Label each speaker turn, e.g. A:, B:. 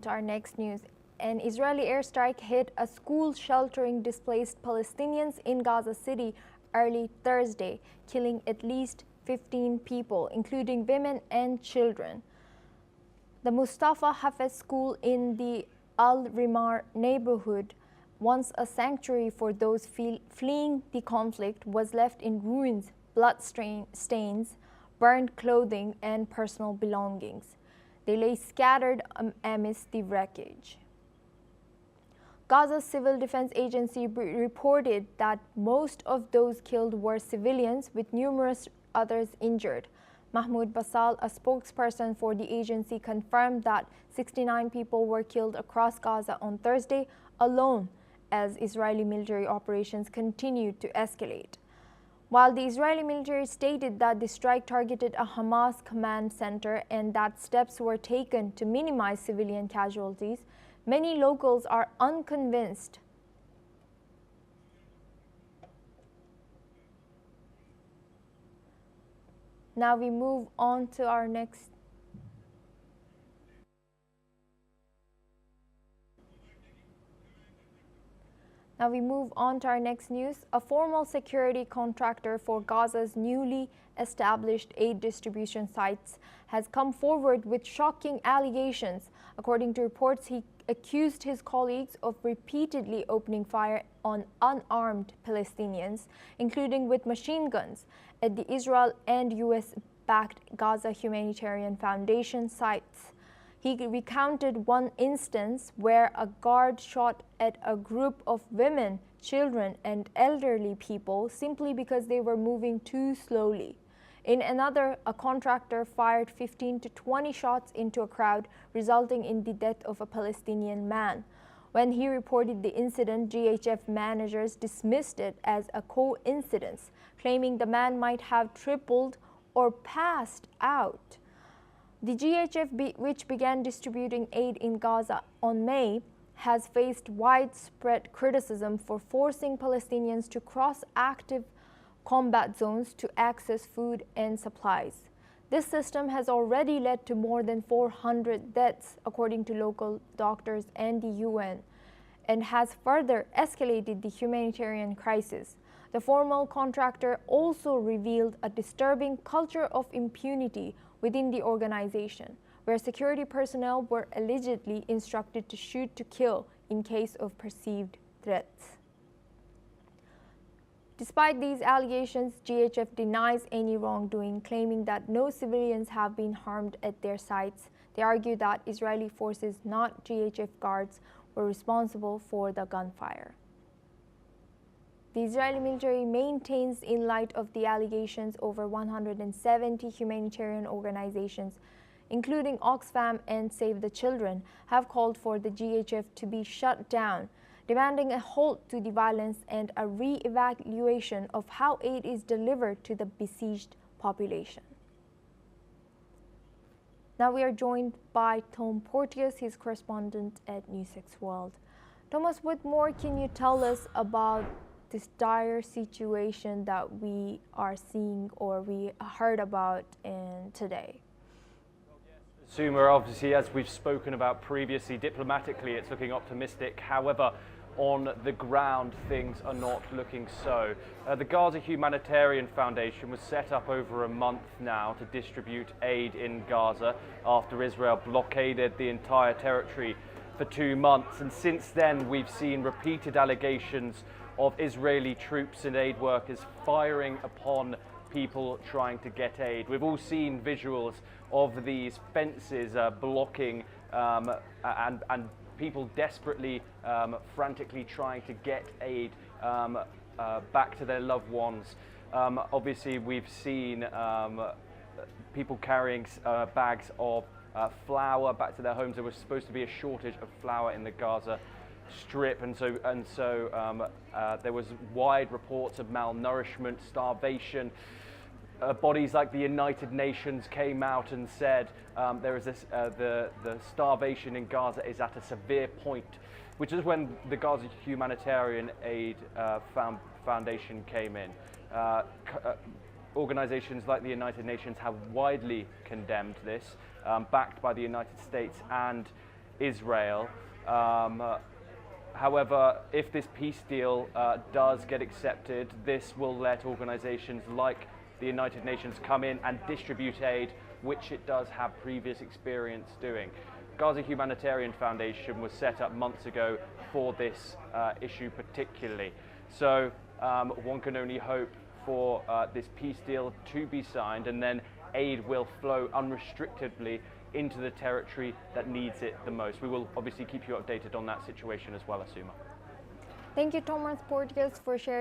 A: Our next news. An Israeli airstrike hit a school sheltering displaced Palestinians in Gaza City early Thursday, killing at least 15 people, including women and children. The Mustafa Hafez School in the Al-Rimar neighborhood, once a sanctuary for those fleeing the conflict, was left in ruins, blood stains, burned clothing, and personal belongings. They lay scattered amidst the wreckage. Gaza's Civil Defense Agency reported that most of those killed were civilians, with numerous others injured. Mahmoud Basal, a spokesperson for the agency, confirmed that 69 people were killed across Gaza on Thursday alone as Israeli military operations continued to escalate. While the Israeli military stated that the strike targeted a Hamas command center and that steps were taken to minimize civilian casualties, many locals are unconvinced. Now we move on to our next news. A formal security contractor for Gaza's newly established aid distribution sites has come forward with shocking allegations. According to reports, he accused his colleagues of repeatedly opening fire on unarmed Palestinians, including with machine guns, at the Israel and US-backed Gaza Humanitarian Foundation sites. He recounted one instance where a guard shot at a group of women, children, and elderly people simply because they were moving too slowly. In another, a contractor fired 15 to 20 shots into a crowd, resulting in the death of a Palestinian man. When he reported the incident, GHF managers dismissed it as a coincidence, claiming the man might have tripled or passed out. The GHF, which began distributing aid in Gaza on May, has faced widespread criticism for forcing Palestinians to cross active combat zones to access food and supplies. This system has already led to more than 400 deaths, according to local doctors and the UN, and has further escalated the humanitarian crisis. The formal contractor also revealed a disturbing culture of impunity within the organization, where security personnel were allegedly instructed to shoot to kill in case of perceived threats. Despite these allegations, GHF denies any wrongdoing, claiming that no civilians have been harmed at their sites. They argue that Israeli forces, not GHF guards, were responsible for the gunfire. The Israeli military maintains, in light of the allegations, over 170 humanitarian organizations, including Oxfam and Save the Children, have called for the GHF to be shut down, demanding a halt to the violence and a re-evaluation of how aid is delivered to the besieged population. Now we are joined by Tom Porteous, his correspondent at NewsX World. Thomas, what more can you tell us about this dire situation that we are seeing or we heard about today?
B: Suma, obviously, as we've spoken about previously, diplomatically it's looking optimistic. However, on the ground, things are not looking so. The Gaza Humanitarian Foundation was set up over a month now to distribute aid in Gaza after Israel blockaded the entire territory for 2 months. And since then, we've seen repeated allegations of Israeli troops and aid workers firing upon people trying to get aid. We've all seen visuals of these fences blocking and people desperately, frantically trying to get aid back to their loved ones. Obviously, we've seen people carrying bags of flour back to their homes. There was supposed to be a shortage of flour in the Gaza Strip, and so there was wide reports of malnourishment, starvation. Bodies like the United Nations came out and said there is this, the starvation in Gaza is at a severe point, which is when the Gaza Humanitarian Aid Foundation came in. Organizations like the United Nations have widely condemned this, backed by the United States and Israel. However, if this peace deal does get accepted, this will let organizations like the United Nations come in and distribute aid, which it does have previous experience doing. Gaza Humanitarian Foundation was set up months ago for this issue particularly. So one can only hope for this peace deal to be signed, and then aid will flow unrestrictedly into the territory that needs it the most. We will obviously keep you updated on that situation as well, Asuma.
A: Thank you, Thomas Porteous, for sharing